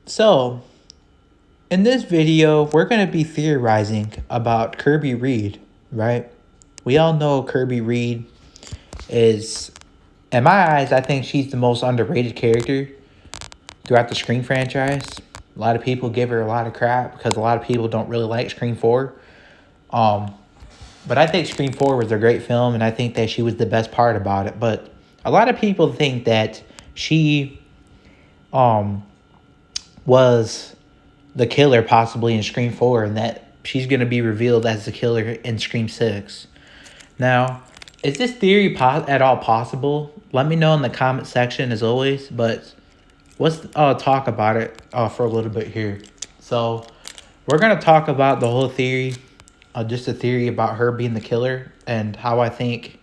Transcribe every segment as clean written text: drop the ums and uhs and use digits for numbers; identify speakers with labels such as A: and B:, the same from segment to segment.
A: So, in this video, we're going to be theorizing about Kirby Reed, right? We all know Kirby Reed is, in my eyes, I think she's the most underrated character throughout the Scream franchise. A lot of people give her a lot of crap because a lot of people don't really like Scream 4. Um, but I think Scream 4 was a great film, and I think that she was the best part about it. But a lot of people think that she was the killer possibly in Scream 4 and that she's going to be revealed as the killer in Scream 6. Now, is this theory at all possible? Let me know in the comment section as always, but let's talk about it for a little bit here. So, we're going to talk about the whole theory, just a theory about her being the killer and how I think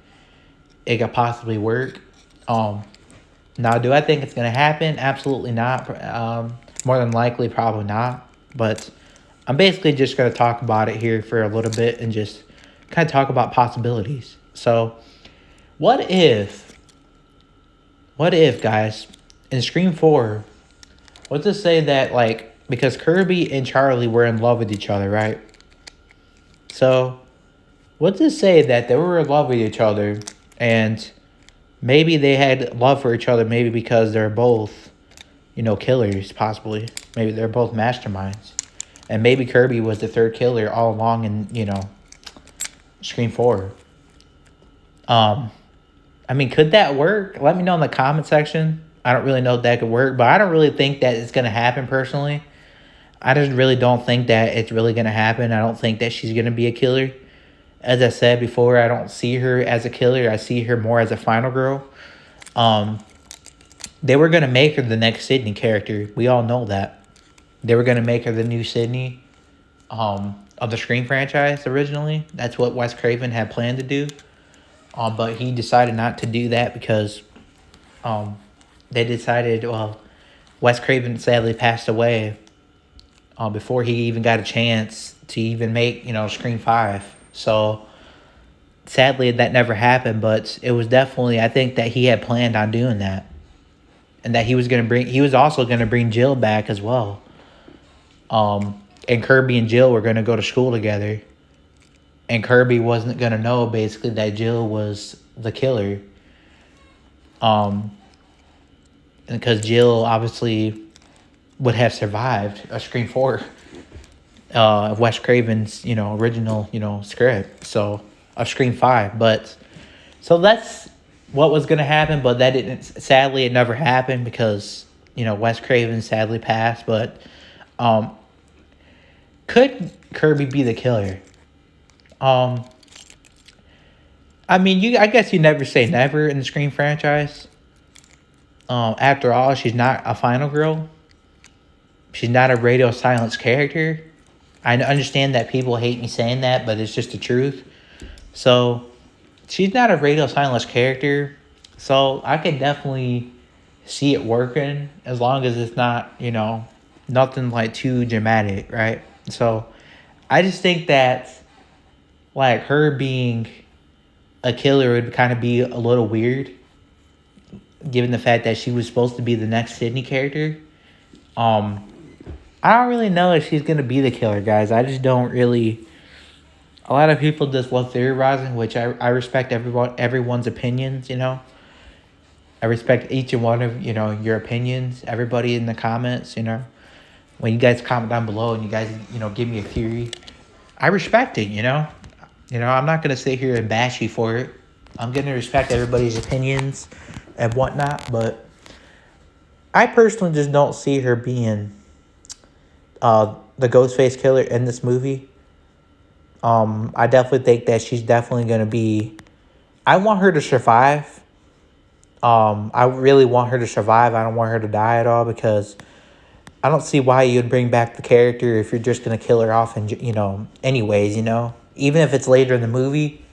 A: it could possibly work. Now, do I think it's going to happen? Absolutely not. More than likely, probably not. But I'm basically just going to talk about it here for a little bit and just kind of talk about possibilities. So, what if, guys, in Scream 4, let's just say that, like, because Kirby and Charlie were in love with each other, right? So, let's just say that they were in love with each other and maybe they had love for each other, maybe because they're both, killers, possibly. Maybe they're both masterminds. And maybe Kirby was the third killer all along in, Scream 4. Could that work? Let me know in the comment section. I don't really know if that could work, but I don't really think that it's going to happen personally. I just really don't think that it's really going to happen. I don't think that she's going to be a killer. As I said before, I don't see her as a killer. I see her more as a final girl. They were going to make her the next Sydney character. We all know that. They were going to make her the new Sydney of the Scream franchise originally. That's what Wes Craven had planned to do. But he decided not to do that because they decided, Wes Craven sadly passed away before he even got a chance to even make, Scream 5. So, sadly, that never happened, but it was definitely, I think that he had planned on doing that. And that he was also going to bring Jill back as well. And Kirby and Jill were going to go to school together. And Kirby wasn't going to know, basically, that Jill was the killer. Because Jill, obviously, would have survived a Scream 4. Wes Craven's, original, script. So, of Scream 5. So that's what was going to happen, but that didn't, sadly, it never happened because, Wes Craven sadly passed. But could Kirby be the killer? I guess you never say never in the Scream franchise. After all, she's not a final girl. She's not a radio silence character. I understand that people hate me saying that, but it's just the truth. So, she's not a radio silence character. So, I could definitely see it working as long as it's not, nothing like too dramatic, right? So, I just think that, like, her being a killer would kind of be a little weird, given the fact that she was supposed to be the next Sydney character. I don't really know if she's going to be the killer, guys. I just don't really. A lot of people just love theorizing, which I respect everyone's opinions, I respect each and one of, your opinions. Everybody in the comments, when you guys comment down below and you guys, give me a theory, I respect it, I'm not going to sit here and bash you for it. I'm going to respect everybody's opinions and whatnot, but I personally just don't see her being the Ghostface killer in this movie. I definitely think that she's definitely going to be. I want her to survive. I really want her to survive. I don't want her to die at all because I don't see why you'd bring back the character if you're just going to kill her off and, anyways, even if it's later in the movie,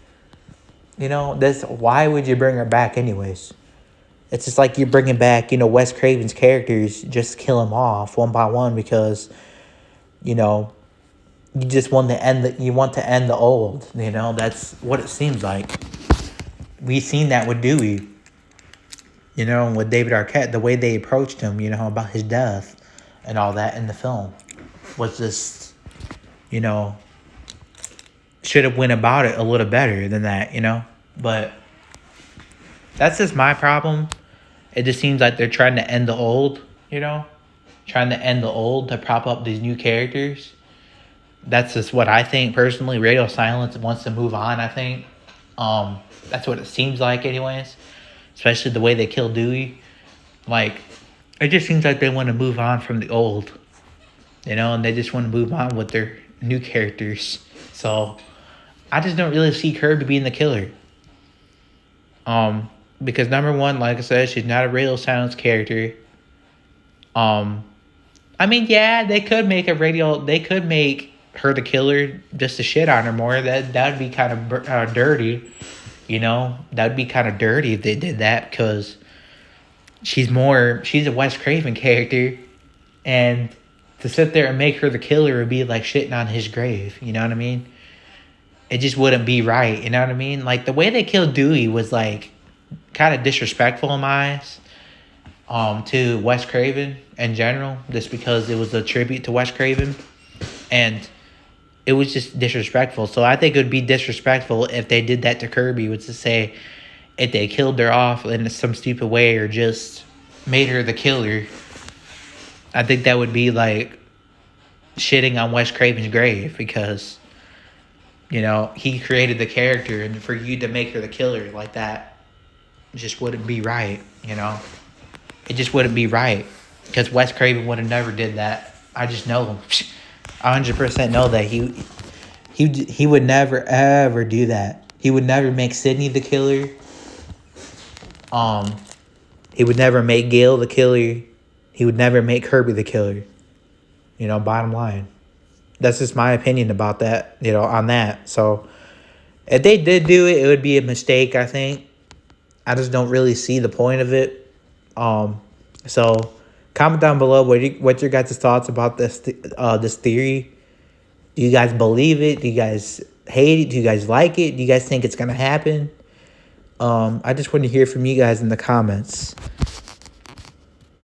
A: why would you bring her back anyways? It's just like you're bringing back, Wes Craven's characters, just kill them off one by one because, you just want to end the old, that's what it seems like. We've seen that with Dewey, with David Arquette, the way they approached him, about his death. and all that in the film. Was just, you know, should have went about it a little better than that, you know? But that's just my problem. It just seems like they're trying to end the old, you know? Trying to end the old to prop up these new characters. That's just what I think personally. Radio Silence wants to move on, I think. That's what it seems like anyways. Especially the way they kill Dewey. Like, it just seems like they want to move on from the old. You know, and they just want to move on with their new characters. So, I just don't really see Kirby being the killer. Because number one, like I said, she's not a Radio Silence character. I mean, yeah, they could make her the killer just to shit on her more. That'd be kind of dirty, you know. That'd be kind of dirty if they did that, because she's a Wes Craven character, and to sit there and make her the killer would be like shitting on his grave. You know what I mean? It just wouldn't be right. You know what I mean? Like, the way they killed Dewey was like kind of disrespectful in my eyes. To Wes Craven in general, just because it was a tribute to Wes Craven, and it was just disrespectful. So I think it would be disrespectful if they did that to Kirby, was to say if they killed her off in some stupid way or just made her the killer. I think that would be like shitting on Wes Craven's grave, because, you know, he created the character, and for you to make her the killer like that just wouldn't be right, you know. It just wouldn't be right, because Wes Craven would have never did that. I just know, 100% know that he would never ever do that. He would never make Sydney the killer. He would never make Gail the killer. He would never make Kirby the killer. You know, bottom line. That's just my opinion about that, you know, on that. So, if they did do it, it would be a mistake, I think. I just don't really see the point of it. So comment down below what your guys' thoughts about this theory. Do you guys believe it? Do you guys hate it? Do you guys like it? Do you guys think it's gonna happen? I just want to hear from you guys in the comments.